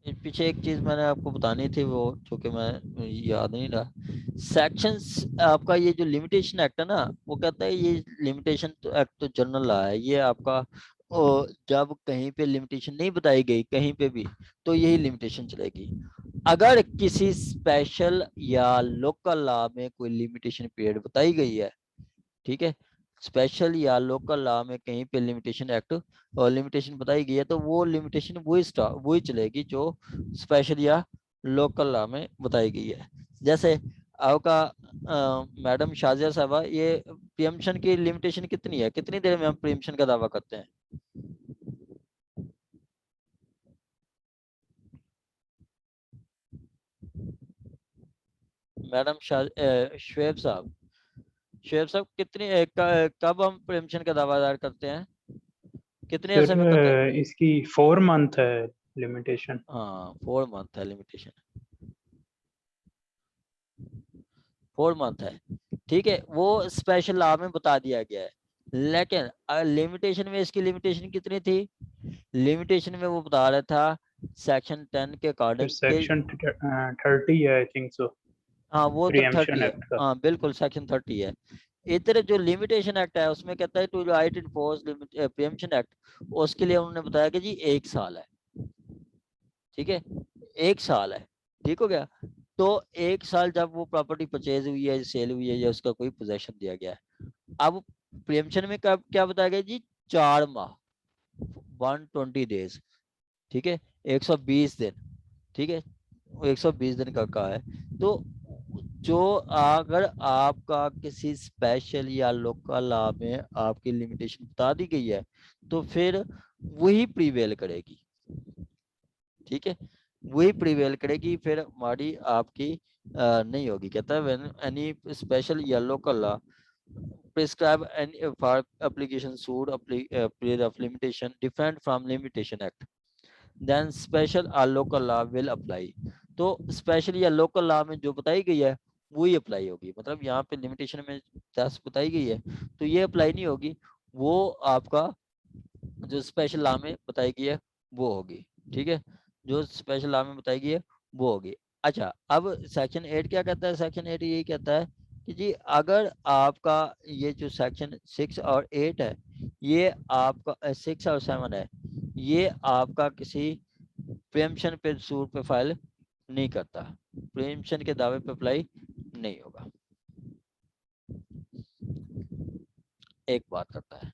पीछे एक चीज मैंने आपको बतानी थी, वो जो कि मैं याद नहीं रहा। सेक्शंस आपका, ये जो लिमिटेशन एक्ट है ना, वो कहता है ये लिमिटेशन तो एक्ट तो जनरल लॉ है, ये आपका जब कहीं पे लिमिटेशन नहीं बताई गई कहीं पे भी, तो यही लिमिटेशन चलेगी। अगर किसी स्पेशल या लोकल लॉ में कोई लिमिटेशन पीरियड बताई गई है, ठीक है, स्पेशल या लोकल लॉ में कहीं पे लिमिटेशन एक्ट और लिमिटेशन बताई गई है, तो वो लिमिटेशन वही चलेगी जो स्पेशल या लोकल लॉ में बताई गई है। जैसे आपका मैडम शाजिया साहबा, ये प्रियम्पशन की लिमिटेशन कितनी है, कितनी देर में हम प्रियम्पशन का दावा करते हैं? मैडम शुएब साहब, शुएब साहब कितनी कब हम प्रियम्पशन का दावा दायर करते हैं, कितने सर अरसे में करते हैं? इसकी 4 मंथ है लिमिटेशन। हाँ, 4 मंथ है लिमिटेशन, 4 मंथ है, ठीक है, वो स्पेशल लॉ में बता दिया गया है। लेकिन लिमिटेशन में इसकी लिमिटेशन कितनी थी? लिमिटेशन में वो बता रहा था सेक्शन 10 के सर अकॉर्डिंग के। सेक्शन 30 है आई थिंक सो, हाँ, वो तो प्रियम्पशन 30 है। एक्ट का। हाँ बिल्कुल, सेक्शन 30 है। इधर जो लिमिटेशन एक्ट है उसमें कहता है to right in force preemption act, उसके लिए उन्होंने बताया कि जी 1 साल है, ठीक है, 1 साल है, ठीक हो गया। तो 1 साल जब वो प्रॉपर्टी परचेज हुई है, सेल हुई है, या उसका कोई पोजेशन दिया गया है, अब प्रियम्पशन में कब क्या बताया गया जी? 4 माह, 120 डेज, ठीक है, 120 दिन, ठीक है, 120 दिन का कहा है। तो जो अगर आपका किसी स्पेशल या लोकल लॉ में आपकी लिमिटेशन बता दी गई है, तो फिर वही प्रीवेल करेगी, ठीक है, वही प्रिवेल करेगी, फिर हमारी आपकी नहीं होगी। कहता है व्हेन एनी स्पेशल या local law prescribe any for application suit period of limitation different from limitation act, then special or local law will apply। तो स्पेशल या लोकल लॉ में जो बताई गई है वही अप्लाई होगी, मतलब यहाँ पे लिमिटेशन में 10 बताई गई है तो ये अप्लाई नहीं होगी, वो आपका जो स्पेशल लॉ में बताई गई है वो होगी, ठीक है, जो स्पेशल लॉ में बताई गई है वो होगी। अच्छा, अब सेक्शन 8 क्या कहता है? सेक्शन 8 यही कहता है कि जी अगर आपका ये जो सेक्शन 6 और 8 है, ये आपका 6 और 7 है, ये आपका किसी प्रेमशन पे सूट पे फाइल नहीं करता, प्रेमशन के दावे पे अप्लाई नहीं होगा, एक बात करता है,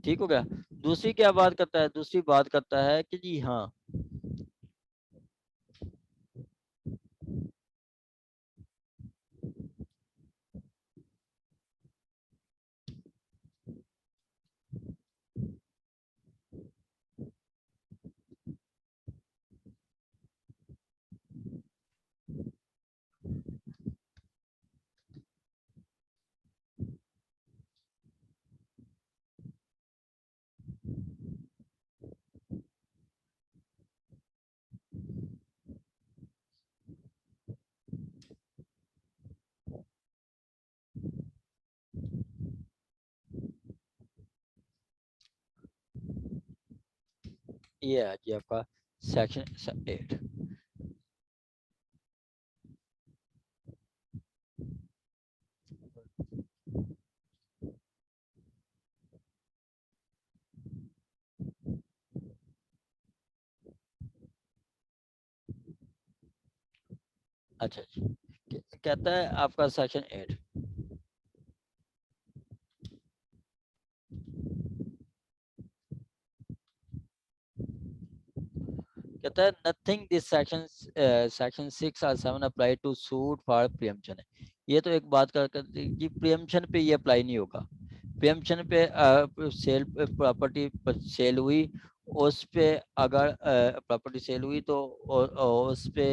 ठीक हो गया। दूसरी क्या बात करता है? दूसरी बात करता है कि जी हाँ, ये है जी आपका सेक्शन 8। अच्छा जी, कहता है आपका सेक्शन 8, कहता है नथिंग दिस सेक्शन 6 और 7 apply to suit for preemption है। ये तो एक बात कर कि प्रियम्पशन पे ये अप्लाई नहीं होगा। प्रियम्पशन पे सेल प्रॉपर्टी सेल हुई, उस पे अगर प्रॉपर्टी सेल हुई तो उस पे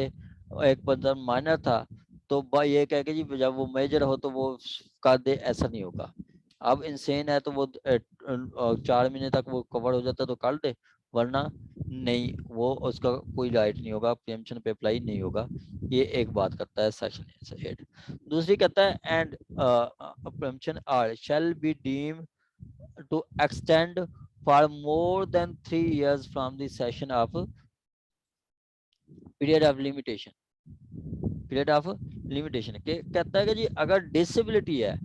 एक बंदा माइनर था, तो ये कह के जी जब वो मेजर हो तो वो कर दे, ऐसा नहीं होगा। अब इंसेन है तो वो 4 महीने तक वो कवर हो जाता तो कर दे, वरना नहीं, वो उसका कोई राइट नहीं होगा, प्रियम्पशन पे अप्लाई नहीं होगा। ये एक बात करता है सेक्शन 8। दूसरी कहता है and preemption are shall be deem to extend for more than 3 years from the cessation of period of limitation, period of limitation के कहता है कि जी अगर डिसेबिलिटी है,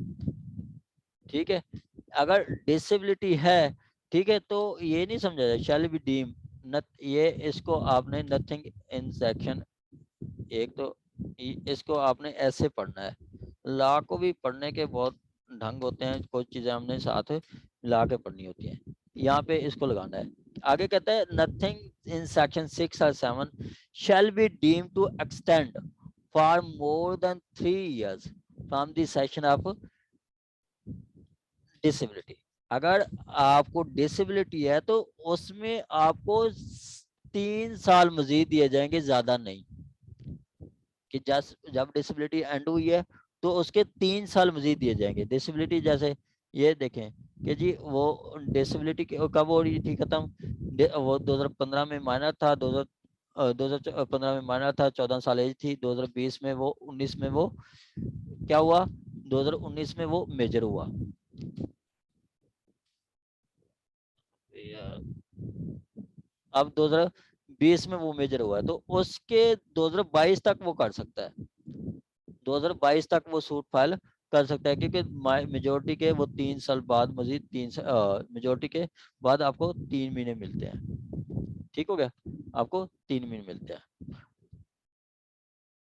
ठीक है, अगर डिसेबिलिटी है, ठीक है, तो ये नहीं समझा जाए शैल बी डीम नत, ये इसको आपने नथिंग इन सेक्शन एक, तो इसको आपने ऐसे पढ़ना है। लॉ को भी पढ़ने के बहुत ढंग होते हैं, कुछ चीजें हमने साथ मिला के पढ़नी होती हैं, यहाँ पे इसको लगाना है। आगे कहता है नथिंग इन सेक्शन 6 और 7 shall be deem to extend for more than 3 years from the cessation of disability. अगर आपको डिसेबिलिटी है तो उसमें आपको 3 साल मजीद दिए जाएंगे, ज्यादा नहीं, कि जब डिसेबिलिटी एंड हुई है तो उसके 3 साल मजीद दिए जाएंगे। डिसेबिलिटी जैसे ये देखें कि जी वो डिसेबिलिटी कब हो रही थी खत्म, वो 2015 में माइनर था, 2015 में माइनर था, 14 साल एज थी, 2020 में वो 19 में वो क्या हुआ, 2019 में वो मेजर हुआ। अब 2020 में वो मेजर हुआ है तो उसके 2022 तक वो कर सकता है, 2022 तक वो सूट फाइल कर सकता है, क्योंकि मेजोरिटी के वो 3 साल बाद मजीद मेजोरिटी के बाद आपको 3 महीने मिलते हैं। ठीक हो गया, आपको 3 महीने मिलते हैं।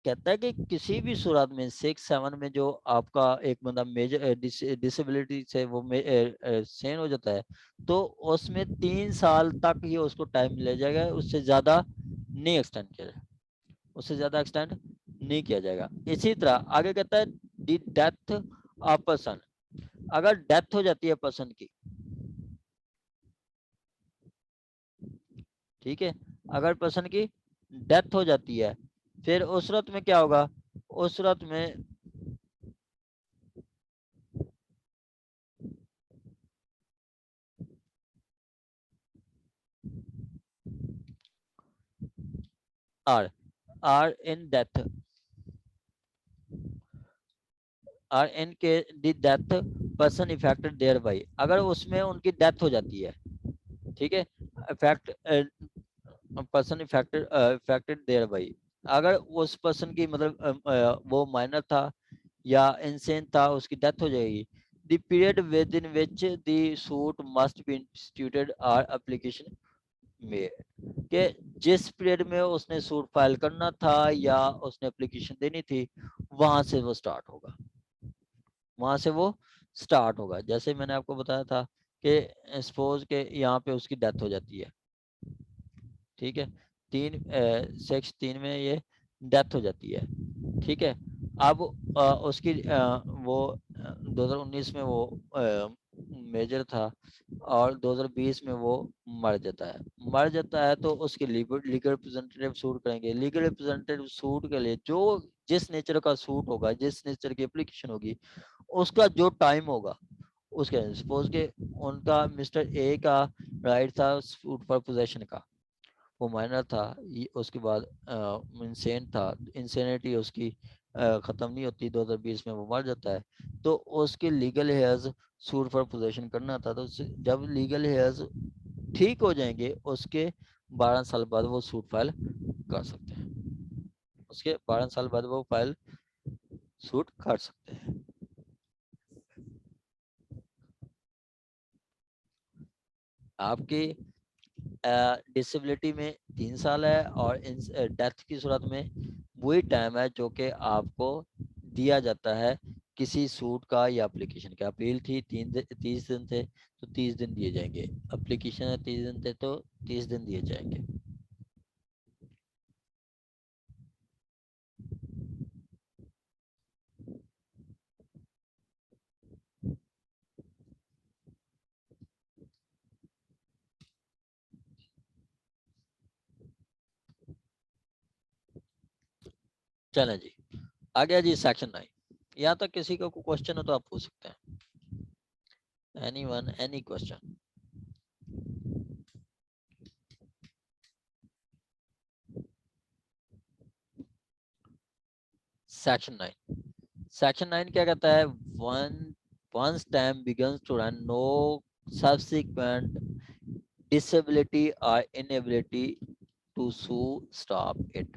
कहता है कि किसी भी सूरत में 6-7 में जो आपका एक बंदा मेजर डिसेबिलिटी से वो सेन हो जाता है तो उसमें 3 साल तक ही उसको टाइम मिल जाएगा, उससे ज्यादा नहीं एक्सटेंड किया जाएगा, उससे ज्यादा एक्सटेंड नहीं किया जाएगा। इसी तरह आगे कहता है दी डेथ ऑफ पर्सन, अगर डेथ हो जाती है पर्सन की, ठीक है, अगर पर्सन की डेथ हो जाती है फिर उस सूरत में क्या होगा, उस सूरत में or in death, or in के the death person affected thereby, अगर उसमें उनकी डेथ हो जाती है, ठीक है, effect person affected thereby, अगर उस पर्सन की मतलब वो माइनर था या इंसेन था, उसकी डेथ हो जाएगी। The period within which the suit must be instituted or application में, कि जिस पीरियड में उसने सूट फाइल करना था या उसने एप्लीकेशन देनी थी वहां से वो स्टार्ट होगा, वहां से वो स्टार्ट होगा। जैसे मैंने आपको बताया था कि सपोज के यहाँ पे उसकी डेथ हो जाती है, ठीक है, 3 में ये डेथ हो जाती है, ठीक है, अब उसकी वो 2019 में वो मेजर था और 2020 में वो मर जाता है, मर जाता है तो उसके लीगल रिप्रेजेंटेटिव सूट करेंगे। लीगल रिप्रेजेंटेटिव सूट के लिए जो जिस नेचर का सूट होगा, जिस नेचर की एप्लीकेशन होगी, उसका जो टाइम होगा उसके, सपोज के उनका मिस्टर ए का राइट था सूट फॉर पोजेशन का, वो माइनर था, उसके बाद इंसेन था, इंसेनिटी उसकी खत्म नहीं होती, 2020 में वो मर जाता है, तो उसके legal hairs suit for possession करना था, तो जब लीगल हेयर्स ठीक हो जाएंगे उसके 12 साल बाद वो सूट फाइल कर सकते हैं, उसके 12 साल बाद वो फाइल सूट कर सकते हैं। आपकी डिसेबिलिटी में 3 साल है और डेथ की सूरत में वही टाइम है जो कि आपको दिया जाता है किसी सूट का या एप्लीकेशन का। अपील थी 30 दिन थे तो 30 दिन दिए जाएंगे, एप्लीकेशन है 30 दिन थे तो 30 दिन दिए जाएंगे। चलें जी, आ गया जी सेक्शन 9। यहाँ तक किसी का कोई क्वेश्चन हो तो आप पूछ सकते हैं, anyone any question. Section 9, section 9 क्या कहता है, once time begins to run, no subsequent disability or inability to sue stop it,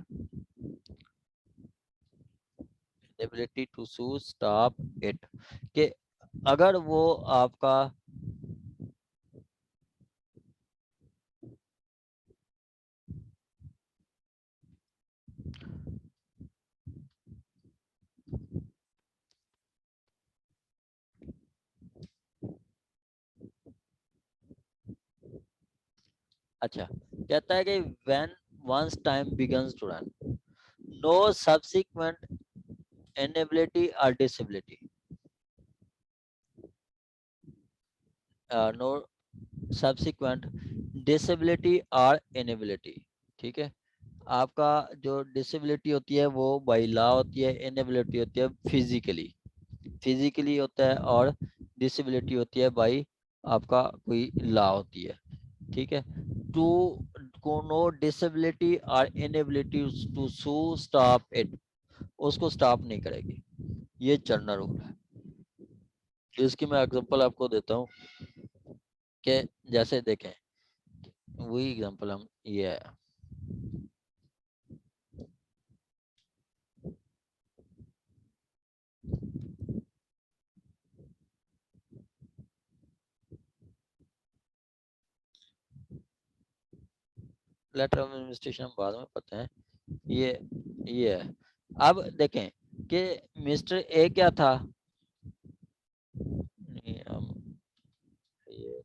inability to sue stop it, कि अगर वो आपका अच्छा कहता है कि when once time begins to run, no subsequent inability or disability, no subsequent disability or inability, ठीक है। आपका जो डिसेबिलिटी होती है वो बाई लॉ होती है, इनेबिलिटी होती है फिजिकली होता है, और डिसेबिलिटी होती है बाई आपका कोई लॉ होती है, ठीक है। टू नो डिसेबिलिटी और inability to sue stop it, उसको स्टॉप नहीं करेगी, ये चर्नर रूल है। इसकी मैं एग्जांपल आपको देता हूँ कि जैसे देखें, वही एग्जांपल हम ये है, लेटर ऑफ एडमिनिस्ट्रेशन हम बाद में पता है, ये है। अब देखें कि मिस्टर ए क्या था, नहीं हम ये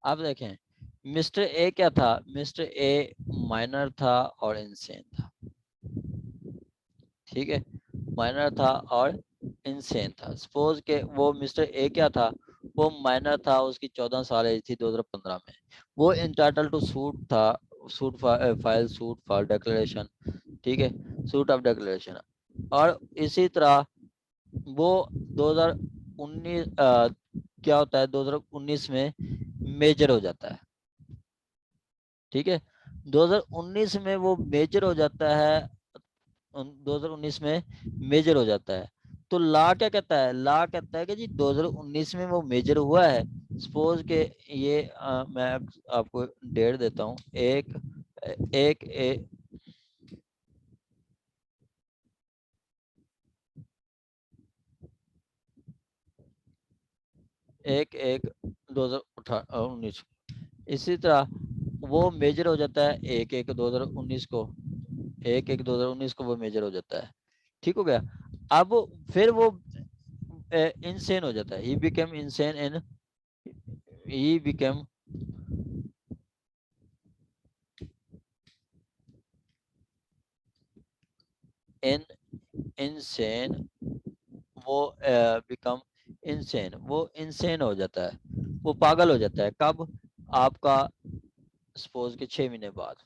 अब देखें मिस्टर ए क्या था, मिस्टर ए माइनर था और इंसेन था, ठीक है, माइनर था और इंसेन था। सपोज के वो मिस्टर ए क्या था, वो माइनर था, उसकी 14 साल एज थी 2015 में, वो इंटाइटल टू सूट था, suit file suit for declaration, ठीक है, सूट ऑफ डिक्लेरेशन। और इसी तरह वो 2019 क्या होता है 2019 में मेजर हो जाता है, ठीक है, 2019 में वो मेजर हो जाता है, 2019 में मेजर हो जाता है। तो लॉ क्या कहता है, लॉ कहता है कि जी 2019 में वो मेजर हुआ है। सपोज के ये मैं आपको डेट देता हूँ, एक एक ए, एक एक 2019, इसी तरह वो मेजर हो जाता है एक एक 2019 को, एक एक 2019 को वो मेजर हो जाता है, ठीक हो गया। अब फिर वो इंसेन हो जाता है, he became insane in, he became in insane, वो बिकम इंसेन, वो इंसेन हो जाता है, वो पागल हो जाता है। कब, आपका सपोज के 6 महीने बाद,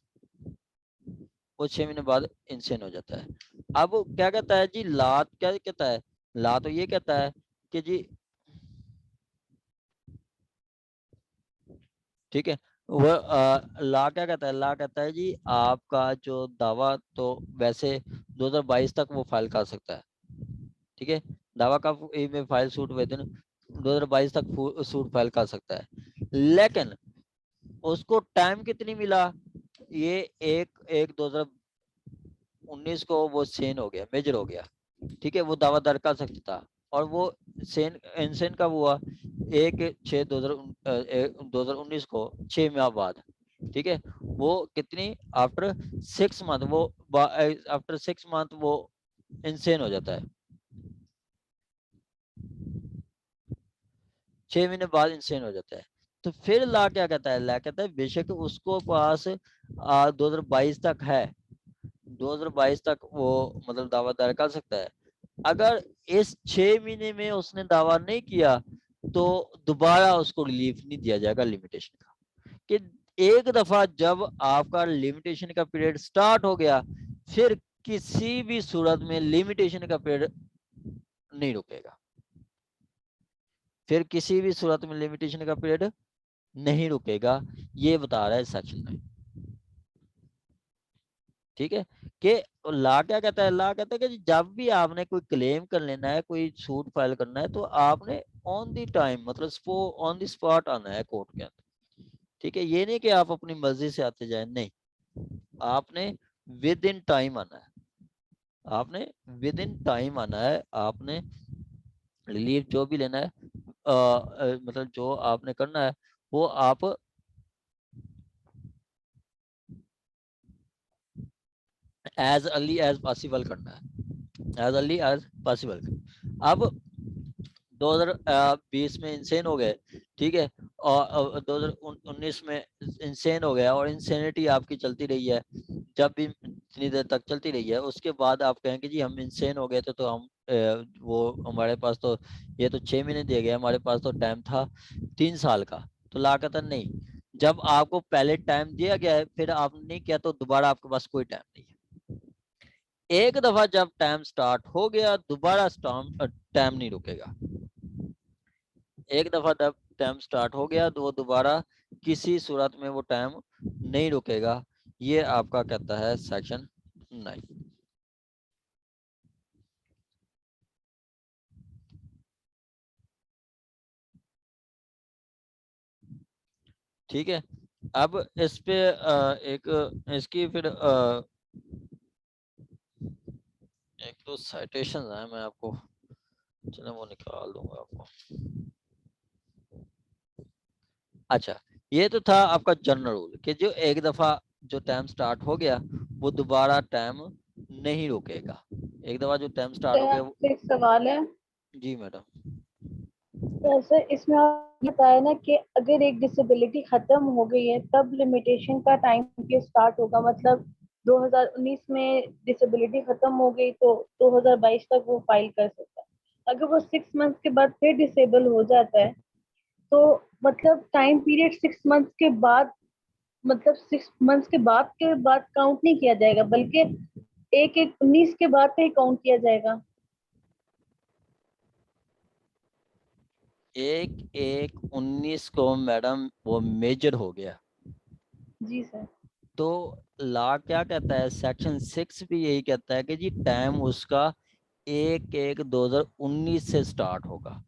वो 6 महीने बाद इंसेन हो जाता है। अब वो क्या कहता है जी, लात क्या कहता है, ला तो ये कहता है कि जी, ठीक है, वो ला क्या कहता है, ला कहता है जी आपका जो दावा तो वैसे 2022 तक वो फाइल कर सकता है, ठीक है, दावा का में फाइल सूट वेतन 2022 तक सूट फाइल कर सकता है, लेकिन उसको टाइम कितनी मिला, ये एक एक 2019 को वो सेन हो गया, मेजर हो गया, ठीक है, वो दावा दर कर सकता था। और वो सेन इंसेन कब हुआ, 1/6/2019 को 6 माह बाद, ठीक है, वो कितनी आफ्टर 6 मंथ, वो आफ्टर 6 मंथ वो इंसेन हो जाता है, 6 महीने बाद इंसेन हो जाता है। तो फिर ला क्या कहता है, ला कहता है बेशक उसको पास 2022 तक है, 2022 तक वो मतलब दावा दायर कर सकता है। अगर इस 6 महीने में उसने दावा नहीं किया तो दोबारा उसको रिलीफ नहीं दिया जाएगा लिमिटेशन का, कि एक दफा जब आपका लिमिटेशन का पीरियड स्टार्ट हो गया, फिर किसी भी सूरत में लिमिटेशन का पीरियड नहीं रुकेगा, फिर किसी भी सूरत में लिमिटेशन का पीरियड नहीं रुकेगा, ये बता रहा है सेक्शन 9। ठीक है, कि ला क्या कहता है, ला कहता है कि जब भी आपने कोई क्लेम कर लेना है, कोई सूट फाइल करना है, तो आपने ऑन द टाइम मतलब ऑन द स्पॉट आना है कोर्ट के अंदर। ठीक है, ये नहीं कि आप अपनी मर्जी से आते जाए, नहीं, आपने विद इन टाइम आना है, आपने विद इन टाइम आना है, आपने रिलीफ जो भी लेना है मतलब जो आपने करना है वो आप एज अर्ली एज पॉसिबल करना है, एज अर्ली एज पॉसिबल। अब 2020 में इंसेन हो गए, ठीक है, और 2019 में इंसेन हो गया, और इंसेनिटी आपकी चलती रही है, जब भी इतनी देर तक चलती रही है, उसके बाद आप कहें कि जी हम इंसेन हो गए थे, तो हम वो हमारे पास तो ये तो 6 महीने दिए गए, हमारे पास तो टाइम था 3 साल का, तो लाकतन नहीं, जब आपको पहले टाइम दिया गया है फिर आपने नहीं किया तो दोबारा आपके पास कोई टाइम नहीं है। एक दफा जब टाइम स्टार्ट हो गया दोबारा टाइम नहीं रुकेगा, एक दफा जब टाइम स्टार्ट हो गया तो वो दोबारा किसी सूरत में वो टाइम नहीं रुकेगा, ये आपका कहता है सेक्शन 9। ठीक है, अब इस पे एक इसकी फिर एक तो साइटेशन है, मैं आपको चलो वो निकाल दूंगा आपको। अच्छा, ये तो था आपका जनरल रूल कि जो एक दफा जो टाइम स्टार्ट हो गया वो दोबारा टाइम नहीं रुकेगा, एक दफा जो टाइम स्टार्ट हो गया वो, आपसे एक सवाल है। जी मैडम। वैसे इसमें आप बताया ना कि अगर एक डिसेबिलिटी खत्म हो गई है तब लिमिटेशन का टाइम पीरियड स्टार्ट होगा, मतलब 2019 में डिसेबिलिटी खत्म हो गई तो 2022 तक वो फाइल कर सकता है। अगर वो 6 मंथ के बाद फिर डिसेबल हो जाता है तो मतलब टाइम पीरियड 6 मंथ के बाद, मतलब 6 मंथ के बाद काउंट नहीं किया जाएगा, बल्कि एक एक 19 के बाद से ही काउंट किया जाएगा। एक एक 19 को मैडम वो मेजर हो गया, जी सर। तो लॉ क्या कहता है, सेक्शन 6 भी यही कहता है कि जी टाइम उसका 1/1/2019 से स्टार्ट होगा।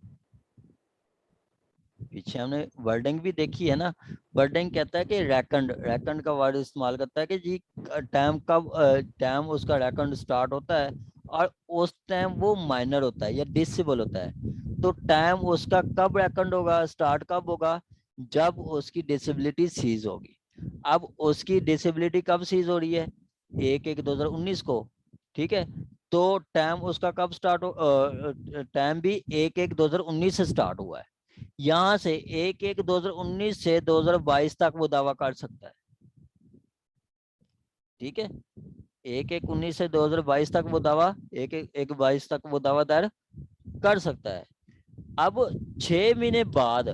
पीछे हमने वर्डिंग भी देखी है ना, वर्डिंग कहता है कि रैकंड, रैकंड का वर्ड इस्तेमाल करता है कि जी टाइम कब, टाइम उसका रैकंड स्टार्ट होता है और उस टाइम वो माइनर होता है या डिसेबल होता है, तो टाइम उसका कब रैकंड होगा, स्टार्ट कब होगा, जब उसकी डिसेबिलिटी सीज होगी। अब उसकी डिसेबिलिटी कब सीज हो रही है, 1/1/2019 को, ठीक है, तो टाइम उसका कब स्टार्ट हो, टाइम भी 1/1/2019 से स्टार्ट हुआ है, यहाँ से 1/1/2019 से 2022 तक वो दावा कर सकता है। ठीक है, 1/1/19 से 2022 तक वो दावा 1/1/22 तक वो दावा दायर कर सकता है। अब 6 महीने बाद,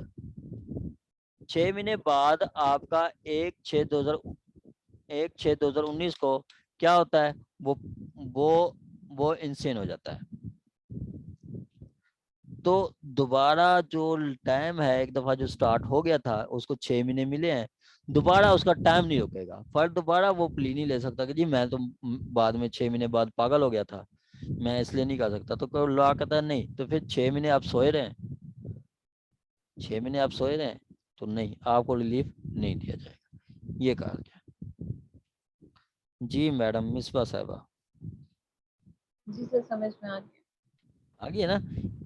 6 महीने बाद आपका 1/6/2019 को क्या होता है, वो वो इंसेन हो जाता है, तो दोबारा जो टाइम है एक दफा जो स्टार्ट हो गया था उसको 6 महीने मिले हैं, दोबारा उसका टाइम नहीं रुकेगा, पर दोबारा वो प्ली नहीं ले सकता कि जी मैं तो बाद में 6 महीने बाद पागल हो गया था, मैं इसलिए नहीं कर सकता, तो कोई लॉ कहता है नहीं, तो फिर 6 महीने आप सोए रहे, 6 महीने आप सोए रहे, तो नहीं, आपको रिलीफ नहीं दिया जाएगा, ये कहा गया। जी मैडम मिसबा साहबा, जी सर, समझ में आ गया। आ गई है ना,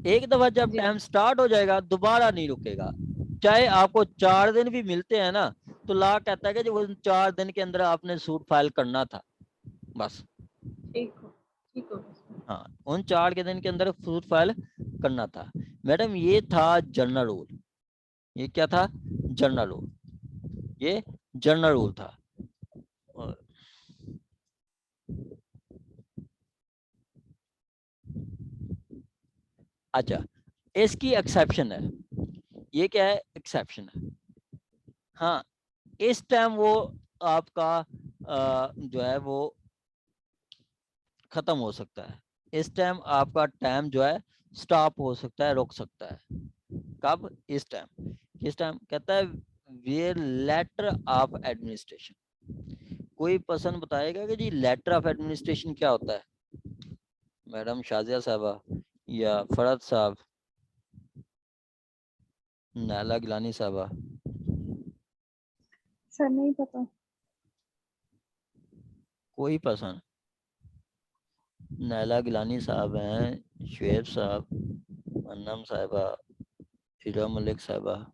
एक दफा जब जी टाइम स्टार्ट हो जाएगा दोबारा नहीं रुकेगा, चाहे आपको 4 दिन भी मिलते हैं ना, तो लॉ कहता है कि जो 4 दिन के अंदर आपने सूट फाइल करना था, बस, ठीक हो गया। हाँ उन 4 के दिन के अंदर सूट फाइल करना था। मैडम ये था जनरल रूल, ये क्या था, जनरल रूल, ये जनरल रूल था। अच्छा, इसकी एक्सेप्शन है, ये क्या है, एक्सेप्शन है, हाँ, इस टाइम वो आपका जो है वो खत्म हो सकता है, इस टाइम आपका टाइम जो है स्टॉप हो सकता है, रुक सकता है। कब? इस टाइम। किस टाइम? कहता है वेयर लेटर ऑफ एडमिनिस्ट्रेशन। कोई पर्सन बताएगा कि जी लेटर ऑफ एडमिनिस्ट्रेशन क्या होता है? मैडम शाजिया साहबा या फरद साहब, नाला गिलानी साहबा? सर नहीं पता। कोई पर्सन? नाला गिलानी साहब हैं, शुएब साहब, अन्नम साहबा, फिजा मलिक साहबा?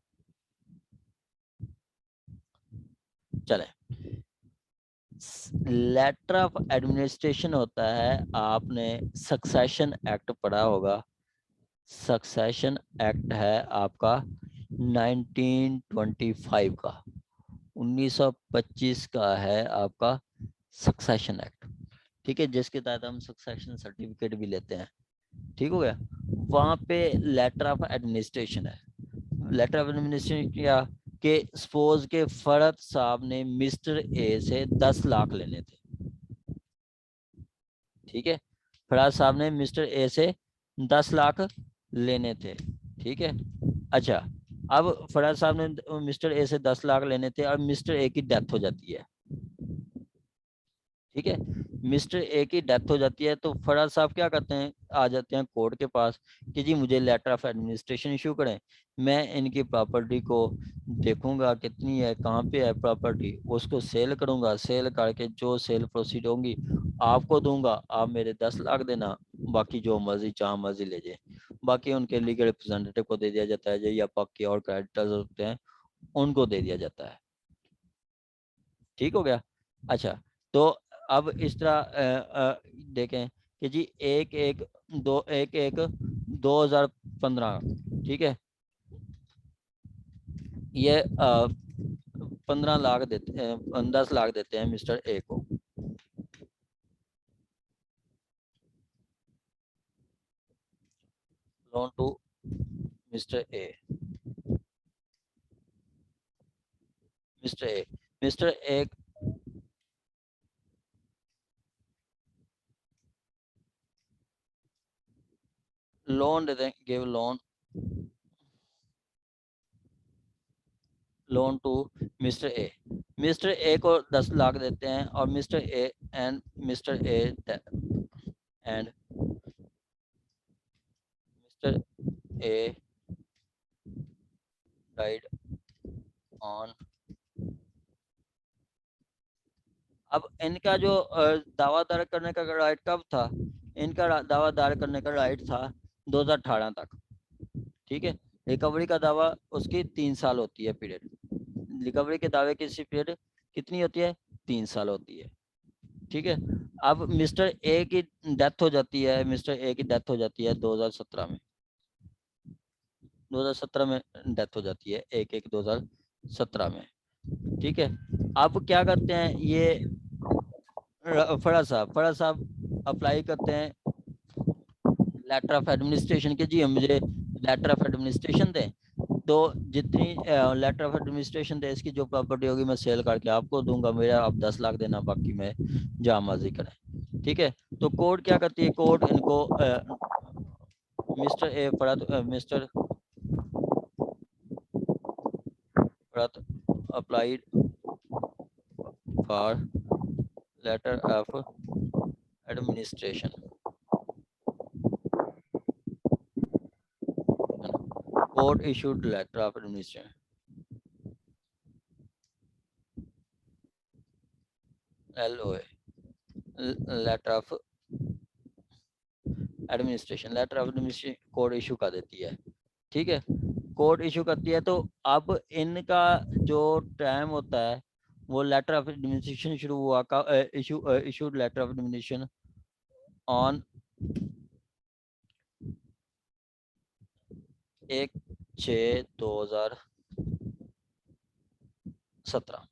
चले, लेटर ऑफ एडमिनिस्ट्रेशन होता है, आपने सक्सेशन एक्ट पढ़ा होगा। सक्सेशन एक्ट है आपका 1925 का, 1925 का है आपका सक्सेशन एक्ट। ठीक है, जिसके तहत हम सक्सेशन सर्टिफिकेट भी लेते हैं। ठीक हो गया? वहां पे लेटर ऑफ एडमिनिस्ट्रेशन है। लेटर ऑफ एडमिनिस्ट्रेशन क्या कि सपोज के फरद साहब ने मिस्टर ए से 10 लाख लेने थे। ठीक है, फरद साहब ने मिस्टर ए से 10 लाख लेने थे। ठीक है, अच्छा, अब फरद साहब ने मिस्टर ए से 10 लाख लेने थे और मिस्टर ए की डेथ हो जाती है। ठीक है, मिस्टर ए की डेथ हो जाती है तो फरद साहब क्या करते हैं, आ जाते हैं कोर्ट के पास कि जी मुझे लेटर ऑफ एडमिनिस्ट्रेशन इशू करें, मैं इनकी प्रॉपर्टी को देखूंगा कितनी है, कहाँ पे है प्रॉपर्टी, उसको सेल करूंगा, सेल करके जो सेल प्रोसीड होंगी आपको दूंगा, आप मेरे 10 लाख देना, बाकी जो मर्जी जहाँ मर्जी ले जाए। बाकी उनके लीगल रिप्रेजेंटेटिव को दे दिया जाता है, या बाकी और क्रेडिटर्स होते हैं उनको दे दिया जाता है। ठीक हो गया? अच्छा, तो अब इस तरह देखें कि जी 2015, ठीक है, ये 15 लाख देते हैं, 10 लाख देते हैं मिस्टर ए को। Loan to Mister A, Mister A loan देते हैं, give loan to Mister A. Mister A को 10 लाख देते हैं और Mister A and Mister A died on. अब इनका जो दावा दायर करने का राइट कब था? इनका दावा दायर करने का राइट था 2018 तक। ठीक है, रिकवरी का दावा उसकी 3 साल होती है पीरियड, रिकवरी के दावे की पीरियड कितनी होती है? 3 साल होती है। ठीक है, अब मिस्टर ए की डेथ हो जाती है, मिस्टर ए की डेथ हो जाती है 2017 में, 2017 में डेथ हो जाती है 1/1/2017 में। ठीक है, अब क्या करते हैं ये फराज साहब अप्लाई करते हैं लेटर ऑफ एडमिनिस्ट्रेशन के, जी मुझे लेटर ऑफ एडमिनिस्ट्रेशन दें, तो जितनी लेटर ऑफ एडमिनिस्ट्रेशन दे इसकी जो प्रॉपर्टी होगी मैं सेल करके आपको दूंगा, मेरा आप 10 लाख देना, बाकी मैं जहाँ मर्जी करें। ठीक है, तो कोर्ट क्या करती है, कोर्ट इनको Mister A Mister applied for letter of administration, court issued letter of administration, LOA, letter of administration, letter of administration court issue कर देती है। ठीक है, कोर्ट इशू करती है, तो अब इनका जो टाइम होता है वो लेटर ऑफ एडमिनिस्ट्रेशन शुरू हुआ का issued letter of administration on 1/6/2017,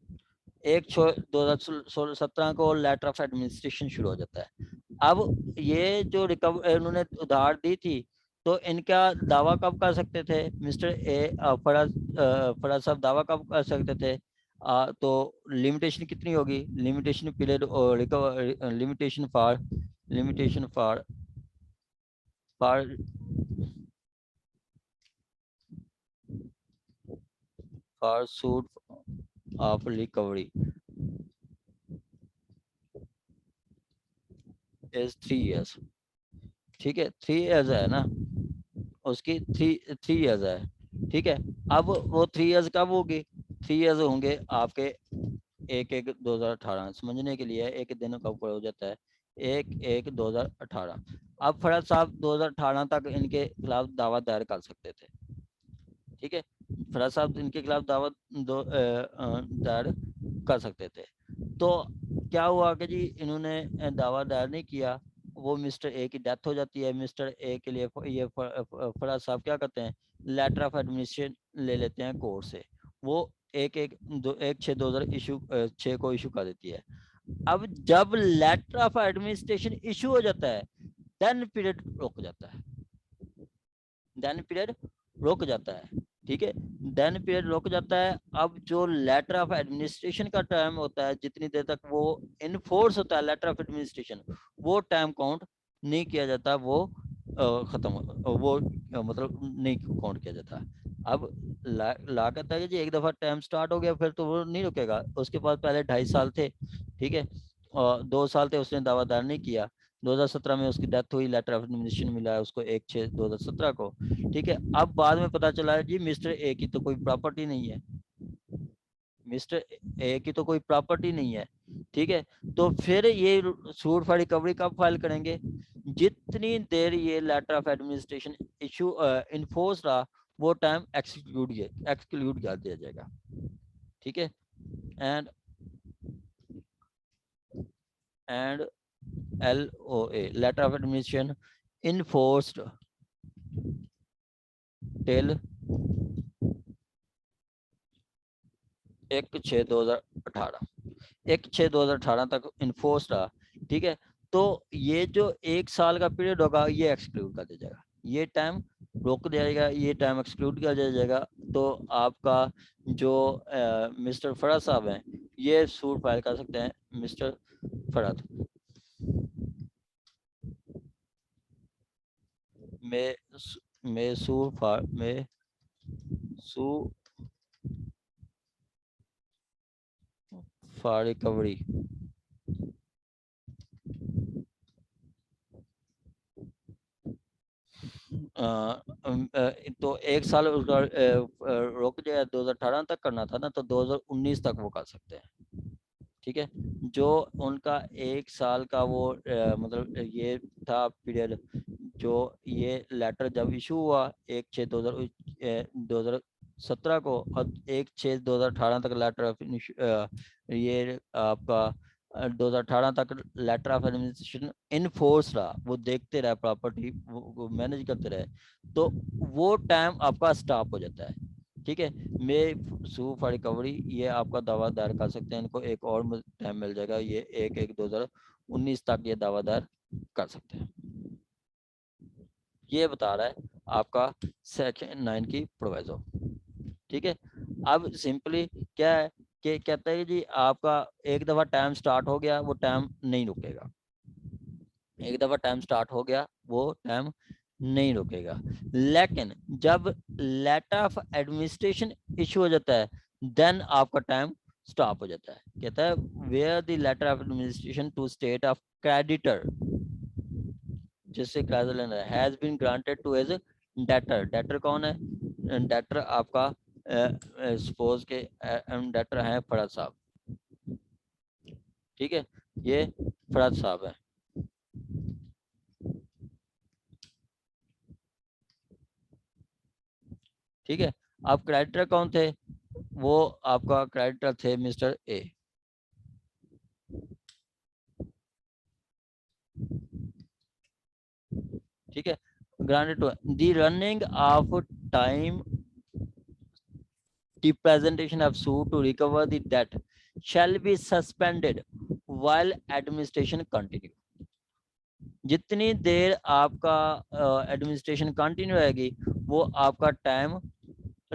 1/6/2017 को लेटर ऑफ एडमिनिस्ट्रेशन शुरू हो जाता है। अब ये जो उन्होंने उधार दी थी, तो इनका दावा कब कर सकते थे? मिस्टर ए फराज साहब दावा कब कर सकते थे? तो लिमिटेशन कितनी होगी? लिमिटेशन पीरियड और limitation for limitation for suit of recovery is 3 years। ठीक है, 3 years है ना, उसकी 3 years है। ठीक है, अब वो 3 years कब होगी? 3 years होंगे आपके 1/1/2018। समझने के लिए एक दिन कब हो जाता है? 1/1/2018। अब फरहत साहब 2018 तक इनके खिलाफ दावा दायर कर सकते थे। ठीक है, फरहत साहब इनके खिलाफ दावा दायर कर सकते थे। तो क्या हुआ कि जी इन्होंने दावा दायर नहीं किया, वो मिस्टर ए की डेथ हो जाती है। मिस्टर ए के लिए ये फरहत साहब क्या करते हैं, लेटर ऑफ एडमिनिस्ट्रेशन ले लेते हैं कोर्ट से। वो 1/6/2000 6 को इशू कर देती है। अब जब लेटर ऑफ एडमिनिस्ट्रेशन इशू हो जाता है, देन पीरियड रुक जाता है, देन पीरियड रुक जाता है। ठीक है, देन पीरियड रुक जाता है। अब जो लेटर ऑफ एडमिनिस्ट्रेशन का टाइम होता है, जितनी देर तक वो इनफोर्स होता है लेटर ऑफ एडमिनिस्ट्रेशन, वो टाइम काउंट नहीं किया जाता, वो खत्म, वो मतलब नहीं काउंट किया जाता। अब ला कहता है कि जी एक दफा टाइम स्टार्ट हो गया फिर तो वो नहीं रुकेगा। उसके पास पहले 2.5 साल थे। ठीक है, और 2 साल थे उसने दावादार नहीं किया। 2017 में उसकी डेथ हुई, लेटर ऑफ एडमिनिस्ट्रेशन मिला है उसको 1/6/2017 को। ठीक है, अब बाद में पता चला है जी मिस्टर ए की तो कोई प्रॉपर्टी नहीं है, मिस्टर ए की तो कोई प्रॉपर्टी नहीं है। ठीक है, तो फिर ये सूट फॉर रिकवरी कब फाइल करेंगे? जितनी देर ये letter of administration issue in force रहा, वो टाइम एक्सक्लूड कर दिया जाएगा। ठीक है, and LOA, letter of admission, enforced till 1/6/2018, 1/6/2018 तक इन्फोर्स रहा। ठीक है, तो ये जो 1 साल का पीरियड होगा ये एक्सक्लूड कर दिया जाएगा, ये टाइम रोक दिया जाएगा, ये टाइम एक्सक्लूड कर दिया जाएगा। तो आपका जो मिस्टर फरहत साहब हैं, ये सूट फाइल कर सकते हैं। मिस्टर फरहत में सू फॉर रिकवरी तो 1 साल उसका रोक दिया, 2018 तक करना था ना, तो 2019 तक वो कर सकते हैं। ठीक है, जो उनका 1 साल का वो मतलब ये था पीरियड, जो ये लेटर जब इशू हुआ 1/6/2017 को, और 1/6/2018 तक लेटर ये आपका 2018 तक लेटर ऑफ एडमिनिस्ट्रेशन इनफोर्स रहा, वो देखते रहे, प्रॉपर्टी वो मैनेज करते रहे, तो वो टाइम आपका स्टॉप हो जाता है। ठीक है, मैं सू फॉर रिकवरी ये आपका दावा दायर कर सकते हैं, इनको एक और टाइम मिल जाएगा, ये 1/1/2019 तक ये दावा दायर कर सकते हैं। ये बता रहा है आपका सेक्शन 9 की प्रोविजो। ठीक है, अब सिंपली क्या है कि कहता है जी आपका एक दफा टाइम स्टार्ट हो गया, वो टाइम नहीं रुकेगा। एक दफा टाइम स्टार्ट हो गया, वो टाइम नहीं रुकेगा। लेकिन जब लेटर ऑफ एडमिनिस्ट्रेशन इशू हो जाता है, देन आपका टाइम स्टॉप हो जाता है। कहता है where the letter of administration to state of creditor, जिससे कर्ज लेना has been granted to as debtor. Debtor कौन है? डेटर आपका सपोज के डेटर हैं फरहत साहब। ठीक है, ये फरहत साहब है। ठीक है, अब क्रेडिटर कौन थे? वो आपका क्रेडिटर थे मिस्टर ए। ठीक है, granted to the running of time the presentation of suit to recover the debt shall be suspended while administration continue। जितनी देर आपका एडमिनिस्ट्रेशन कंटिन्यू रहेगी, वो आपका टाइम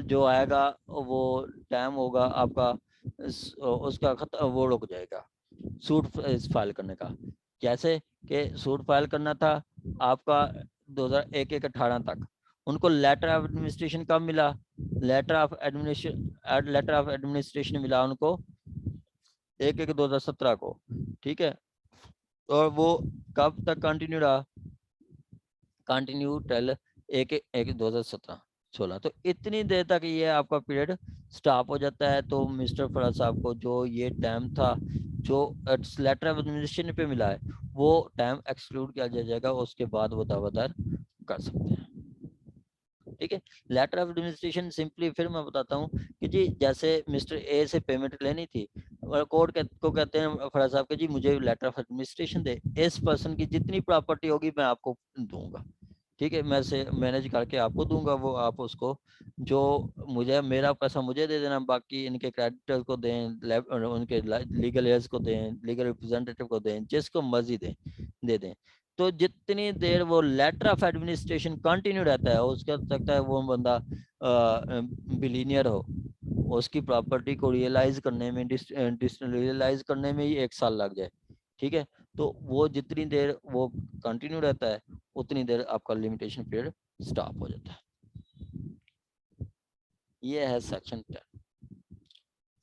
जो आएगा, वो टाइम होगा आपका उसका वो रुक जाएगा सूट फाइल करने का। कैसे कि सूट फाइल करना था आपका 2001-18 तक, उनको लेटर ऑफ एडमिनिस्ट्रेशन कब मिला? लेटर ऑफ एडमिनिस्ट्रेशन मिला उनको 1/1/2017 को, ठीक है। और वो कब तक कंटिन्यू रहा? Continue till 1/1/2017-16। तो इतनी देर तक ये आपका पीरियड स्टॉप हो जाता है। तो मिस्टर फराज साहब को जो ये टाइम था जो लेटर ऑफ एडमिनिस्ट्रेशन पे मिला है वो टाइम एक्सक्लूड किया जाएगा, उसके बाद वो दावादार कर सकते हैं, ठीक है। लेटर ऑफ एडमिनिस्ट्रेशन सिंपली फिर मैं बताता हूँ कि जी जैसे मिस्टर ए से पेमेंट लेनी थी, कोर्ट को कहते हैं फराज साहब के जी मुझे लेटर ऑफ एडमिनिस्ट्रेशन दे, इस पर्सन की जितनी प्रॉपर्टी होगी मैं आपको दूंगा, ठीक है, मैं से मैनेज करके आपको दूंगा, वो आप उसको जो मुझे मेरा पैसा मुझे दे देना, बाकी इनके क्रेडिटर्स को दें, उनके लीगल एयर्स को दें, लीगल रिप्रेजेंटेटिव को दें, जिसको मर्जी दें दे दें। तो जितनी देर वो लेटर ऑफ एडमिनिस्ट्रेशन कंटिन्यू रहता है उसका सकता है वो बंदा बिलीनियर हो, उसकी प्रॉपर्टी को रियलाइज करने में रियलाइज करने में ही 1 साल लग जाए, ठीक है। तो वो जितनी देर वो कंटिन्यू रहता है उतनी देर आपका लिमिटेशन पीरियड स्टॉप हो जाता है। ये है सेक्शन 10।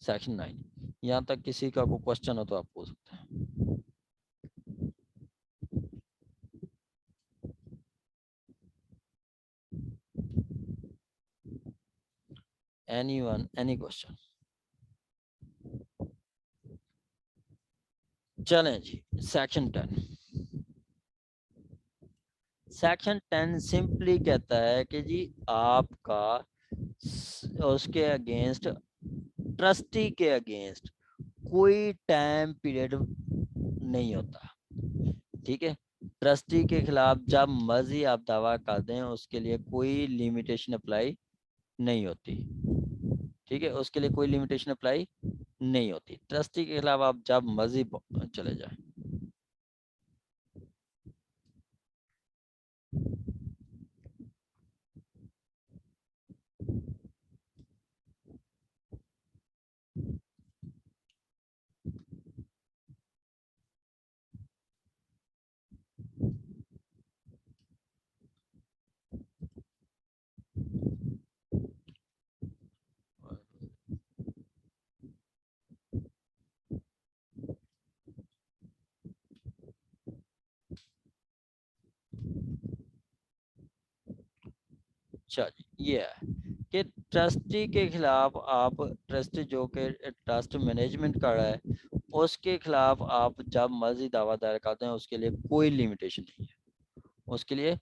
सेक्शन 9, यहाँ तक किसी का कोई क्वेश्चन हो तो आप पूछ सकते हैं। Anyone, any question? चलें जी, सेक्शन 10। सेक्शन 10 सिंपली कहता है कि जी आपका उसके अगेंस्ट, ट्रस्टी के अगेंस्ट कोई टाइम पीरियड नहीं होता, ठीक है। ट्रस्टी के खिलाफ जब मर्जी आप दावा कर दें उसके लिए कोई लिमिटेशन अप्लाई नहीं होती, ठीक है, उसके लिए कोई लिमिटेशन अप्लाई नहीं होती। ट्रस्टी के खिलाफ आप जब मर्जी चले जाएं। अच्छा ये है कि ट्रस्टी के खिलाफ आप, ट्रस्टी जो कि ट्रस्ट मैनेजमेंट कर रहा है उसके खिलाफ आप जब मर्जी दावा दायर करते हैं उसके लिए कोई लिमिटेशन नहीं है, उसके लिए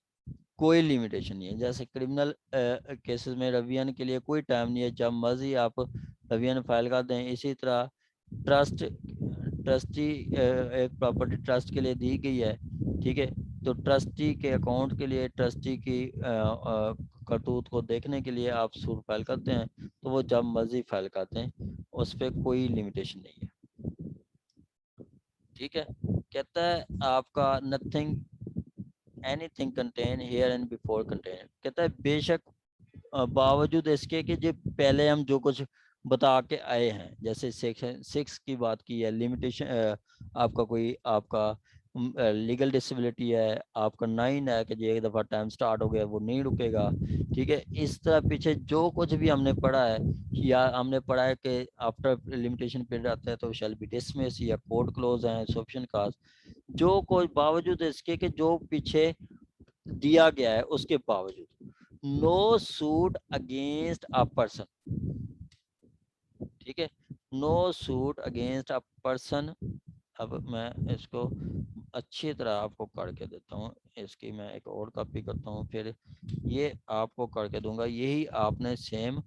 कोई लिमिटेशन नहीं है। जैसे क्रिमिनल केसेस में रवियन के लिए कोई टाइम नहीं है, जब मर्जी आप रवियन फाइल कर दें। इसी तरह ट्रस्टी एक प्रॉपर्टी ट्रस्ट के लिए दी गई है, ठीक है, तो ट्रस्टी के अकाउंट के लिए, ट्रस्टी की करतूत को देखने के लिए आप सूट फाइल करते हैं, तो वो जब मर्जी फाइल करते हैं, उस पर कोई लिमिटेशन नहीं है, ठीक है। कहता है आपका nothing anything contain here and before contain, कहता है बेशक बावजूद इसके कि जो पहले हम जो कुछ बता के आए हैं, जैसे सेक्शन 6 की बात की है, लिमिटेशन आपका कोई आपका लीगल डिसेबिलिटी है, आपका 9 है कि जो एक दफ़ा टाइम स्टार्ट हो गया वो नहीं रुकेगा, ठीक है। इस तरह पीछे जो कुछ भी हमने पढ़ा है, या हमने पढ़ा है कि आफ्टर लिमिटेशन पीरियड आता है तो शैल बी डिसमिस, या कोर्ट क्लोज है, सफिशिएंट काज, जो कुछ बावजूद इसके कि जो पीछे दिया गया है उसके बावजूद no suit against a person, ठीक है, no suit against a person. अब मैं इसको अच्छी तरह आपको करके देता हूँ, इसकी मैं एक और कॉपी करता हूँ, फिर ये आपको करके दूंगा, यही आपने सेम